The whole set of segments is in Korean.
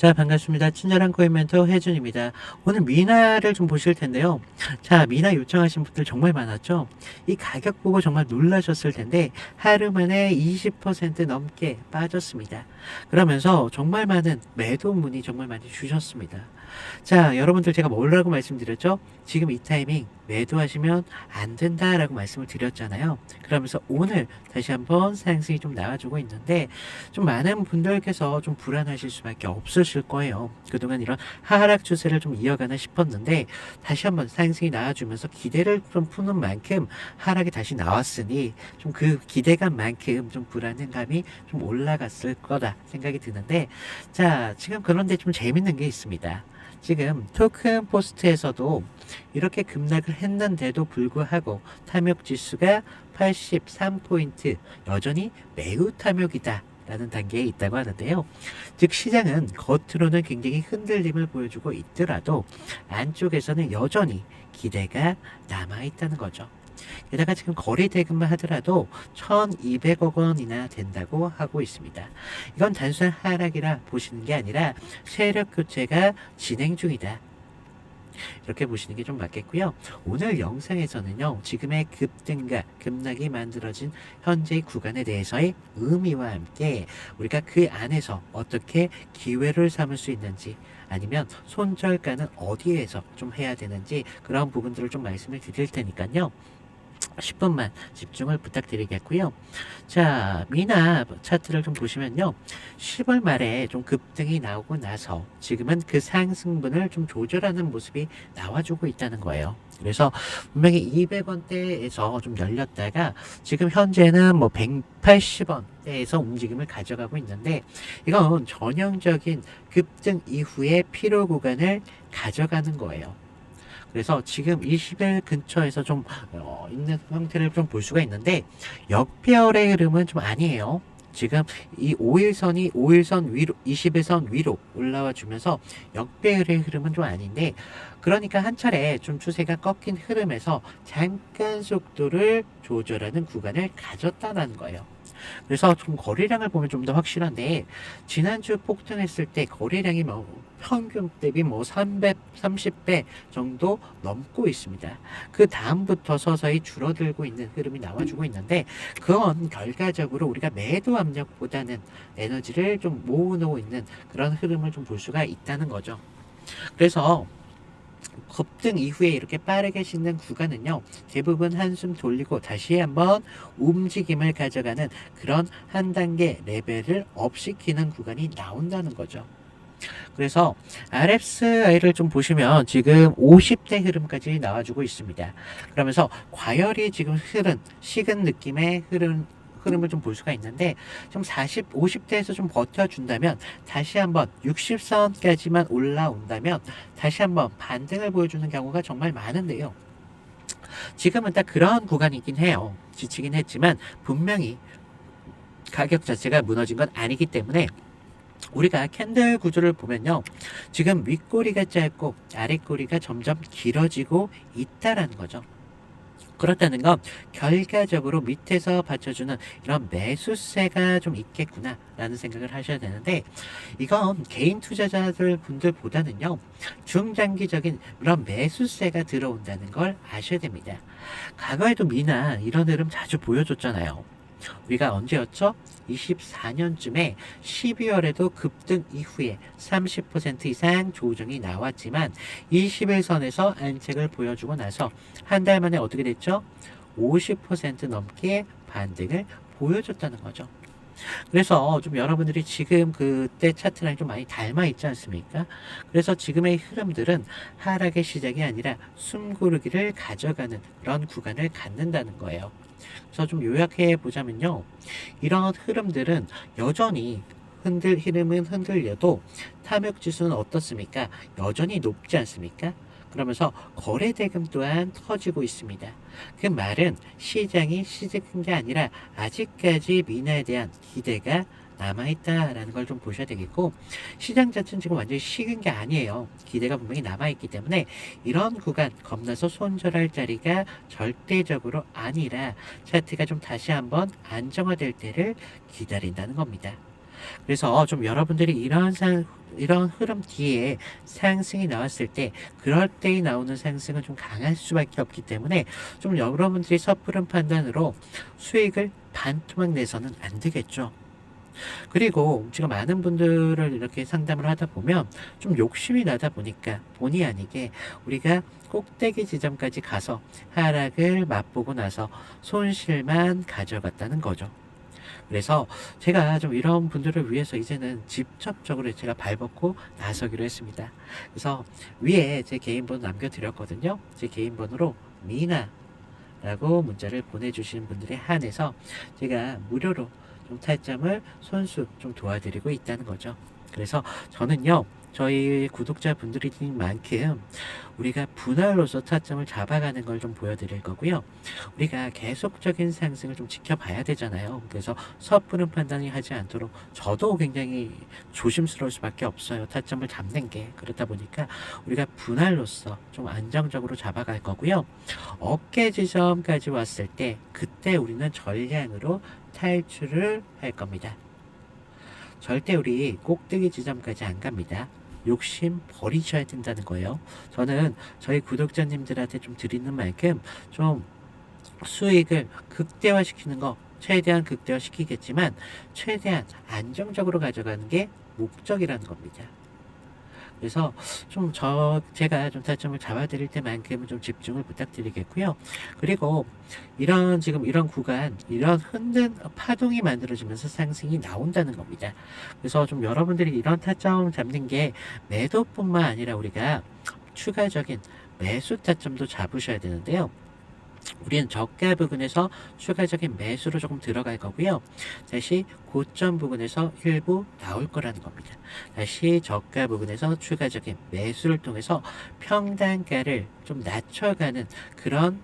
자, 반갑습니다. 친절한 코인 멘토 혜준입니다. 오늘 미나를 좀 보실 텐데요. 자, 미나 요청하신 분들 정말 많았죠? 이 가격 보고 정말 놀라셨을 텐데, 하루 만에 20% 넘게 빠졌습니다. 그러면서 정말 많은 매도 문의 정말 많이 주셨습니다. 자, 여러분들 제가 뭐라고 말씀드렸죠? 지금 이 타이밍 매도하시면 안 된다라고 말씀을 드렸잖아요. 그러면서 오늘 다시 한번 상승이 좀 나와주고 있는데, 좀 많은 분들께서 좀 불안하실 수밖에 없으실 거예요. 그동안 이런 하락 추세를 좀 이어가나 싶었는데, 다시 한번 상승이 나와주면서 기대를 좀 푸는 만큼 하락이 다시 나왔으니, 좀 그 기대감만큼 좀 불안감이 좀 올라갔을 거다 생각이 드는데, 자, 지금 그런데 좀 재밌는 게 있습니다. 지금 토큰 포스트에서도 이렇게 급락을 했는데도 불구하고 탐욕 지수가 83포인트, 여전히 매우 탐욕이다 라는 단계에 있다고 하는데요. 즉 시장은 겉으로는 굉장히 흔들림을 보여주고 있더라도 안쪽에서는 여전히 기대가 남아있다는 거죠. 게다가 지금 거래 대금만 하더라도 1200억 원이나 된다고 하고 있습니다. 이건 단순한 하락이라 보시는 게 아니라 세력 교체가 진행 중이다, 이렇게 보시는 게 좀 맞겠고요. 오늘 영상에서는요, 지금의 급등과 급락이 만들어진 현재의 구간에 대해서의 의미와 함께 우리가 그 안에서 어떻게 기회를 삼을 수 있는지, 아니면 손절가는 어디에서 좀 해야 되는지, 그런 부분들을 좀 말씀을 드릴 테니까요. 10분만 집중을 부탁드리겠고요. 자, 미나 차트를 좀 보시면요. 10월 말에 좀 급등이 나오고 나서 지금은 그 상승분을 좀 조절하는 모습이 나와주고 있다는 거예요. 그래서 분명히 200원대에서 좀 열렸다가 지금 현재는 뭐 180원대에서 움직임을 가져가고 있는데, 이건 전형적인 급등 이후의 피로 구간을 가져가는 거예요. 그래서 지금 20일 근처에서 좀 있는 형태를 좀 볼 수가 있는데, 역배열의 흐름은 좀 아니에요. 지금 이 5일선 위로, 20일선 위로 올라와 주면서 역배열의 흐름은 좀 아닌데, 그러니까 한 차례 좀 추세가 꺾인 흐름에서 잠깐 속도를 조절하는 구간을 가졌다는 거예요. 그래서 좀 거래량을 보면 좀 더 확실한데, 지난주 폭등했을 때 거래량이 뭐 평균 대비 뭐 330배 정도 넘고 있습니다. 그 다음부터 서서히 줄어들고 있는 흐름이 나와주고 있는데, 그건 결과적으로 우리가 매도 압력보다는 에너지를 좀 모으고 있는 그런 흐름을 좀 볼 수가 있다는 거죠. 그래서 급등 이후에 이렇게 빠르게 씻는 구간은요, 대부분 한숨 돌리고 다시 한번 움직임을 가져가는 그런 한 단계 레벨을 업시키는 구간이 나온다는 거죠. 그래서 RSI를 좀 보시면 지금 50대 흐름까지 나와주고 있습니다. 그러면서 과열이 지금 식은 느낌의 흐름을 좀 볼 수가 있는데, 좀 50대에서 좀 버텨준다면, 다시 한번 60선까지만 올라온다면 다시 한번 반등을 보여주는 경우가 정말 많은데요. 지금은 딱 그런 구간이긴 해요. 지치긴 했지만 분명히 가격 자체가 무너진 건 아니기 때문에, 우리가 캔들 구조를 보면요, 지금 윗꼬리가 짧고 아랫꼬리가 점점 길어지고 있다라는 거죠. 그렇다는 건 결과적으로 밑에서 받쳐주는 이런 매수세가 좀 있겠구나 라는 생각을 하셔야 되는데, 이건 개인 투자자들 분들보다는요, 중장기적인 이런 매수세가 들어온다는 걸 아셔야 됩니다. 과거에도 미나 이런 흐름 자주 보여줬잖아요. 우리가 언제였죠? 24년쯤에 12월에도 급등 이후에 30% 이상 조정이 나왔지만, 21선에서 안착을 보여주고 나서 한 달 만에 어떻게 됐죠? 50% 넘게 반등을 보여줬다는 거죠. 그래서 좀 여러분들이 지금 그때 차트랑 좀 많이 닮아 있지 않습니까? 그래서 지금의 흐름들은 하락의 시작이 아니라 숨고르기를 가져가는 그런 구간을 갖는다는 거예요. 그래서 좀 요약해 보자면요, 이런 흐름들은 여전히 흐름은 흔들려도 탐욕 지수는 어떻습니까? 여전히 높지 않습니까? 그러면서 거래 대금 또한 터지고 있습니다. 그 말은 시장이 시작한 게 아니라 아직까지 미나에 대한 기대가 남아있다라는 걸 좀 보셔야 되겠고, 시장 자체는 지금 완전히 식은 게 아니에요. 기대가 분명히 남아있기 때문에 이런 구간 겁나서 손절할 자리가 절대적으로 아니라 차트가 좀 다시 한번 안정화될 때를 기다린다는 겁니다. 그래서 좀 여러분들이 이런 흐름 뒤에 상승이 나왔을 때, 그럴 때 나오는 상승은 좀 강할 수밖에 없기 때문에 좀 여러분들이 섣부른 판단으로 수익을 반토막 내서는 안 되겠죠. 그리고 제가 많은 분들을 이렇게 상담을 하다 보면 좀 욕심이 나다 보니까 본의 아니게 우리가 꼭대기 지점까지 가서 하락을 맛보고 나서 손실만 가져갔다는 거죠. 그래서 제가 좀 이런 분들을 위해서 이제는 직접적으로 제가 발벗고 나서기로 했습니다. 그래서 위에 제 개인 번호 남겨드렸거든요. 제 개인 번호로 미나라고 문자를 보내주시는 분들에 한해서 제가 무료로 좀 타점을 손수 좀 도와드리고 있다는 거죠. 그래서 저는요, 저희 구독자분들인 만큼 우리가 분할로서 타점을 잡아가는 걸 좀 보여드릴 거고요. 우리가 계속적인 상승을 좀 지켜봐야 되잖아요. 그래서 섣부른 판단이 하지 않도록 저도 굉장히 조심스러울 수밖에 없어요. 타점을 잡는 게. 그렇다 보니까 우리가 분할로서 좀 안정적으로 잡아갈 거고요. 어깨 지점까지 왔을 때 그때 우리는 전량으로 탈출을 할 겁니다. 절대 우리 꼭대기 지점까지 안 갑니다. 욕심 버리셔야 된다는 거예요. 저는 저희 구독자님들한테 좀 드리는 만큼 좀 수익을 극대화시키는 거 최대한 극대화시키겠지만 최대한 안정적으로 가져가는 게 목적이라는 겁니다. 그래서 좀 제가 좀 타점을 잡아드릴 때만큼은 좀 집중을 부탁드리겠고요. 그리고 지금 이런 구간, 이런 흔든 파동이 만들어지면서 상승이 나온다는 겁니다. 그래서 좀 여러분들이 이런 타점 잡는 게 매도뿐만 아니라 우리가 추가적인 매수 타점도 잡으셔야 되는데요. 우리는 저가 부근에서 추가적인 매수로 조금 들어갈 거고요. 다시 고점 부근에서 일부 나올 거라는 겁니다. 다시 저가 부근에서 추가적인 매수를 통해서 평단가를 좀 낮춰가는 그런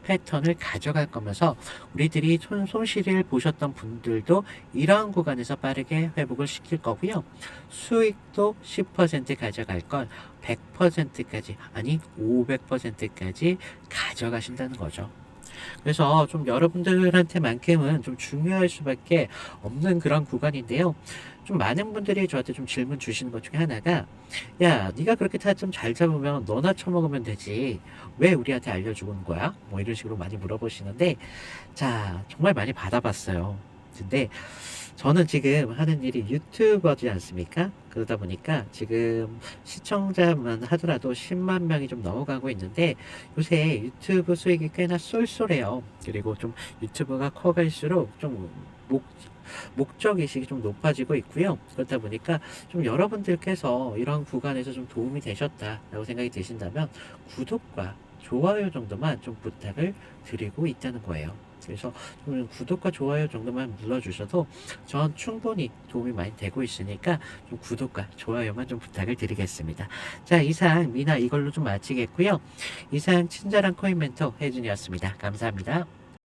패턴을 가져갈 거면서 우리들이 손실을 보셨던 분들도 이러한 구간에서 빠르게 회복을 시킬 거고요. 수익도 10% 가져갈 걸 100%까지 아니 500%까지 가져가신다는 거죠. 그래서 좀 여러분들한테만큼은 좀 중요할 수밖에 없는 그런 구간인데요. 좀 많은 분들이 저한테 좀 질문 주시는 것 중에 하나가, 야, 네가 그렇게 타점 잘 잡으면 너나 처먹으면 되지. 왜 우리한테 알려주는 거야? 뭐 이런 식으로 많이 물어보시는데, 자, 정말 많이 받아봤어요. 근데 저는 지금 하는 일이 유튜버지 않습니까? 그러다 보니까 지금 시청자만 하더라도 10만 명이 좀 넘어가고 있는데 요새 유튜브 수익이 꽤나 쏠쏠해요. 그리고 좀 유튜브가 커갈수록 좀 목적의식이 좀 높아지고 있고요. 그렇다 보니까 좀 여러분들께서 이런 구간에서 좀 도움이 되셨다라고 생각이 드신다면 구독과 좋아요 정도만 좀 부탁을 드리고 있다는 거예요. 그래서 좀 구독과 좋아요 정도만 눌러주셔도 전 충분히 도움이 많이 되고 있으니까 좀 구독과 좋아요만 좀 부탁을 드리겠습니다. 자, 이상 미나 이걸로 좀 마치겠고요. 이상 친절한 코인 멘토 혜준이었습니다. 감사합니다.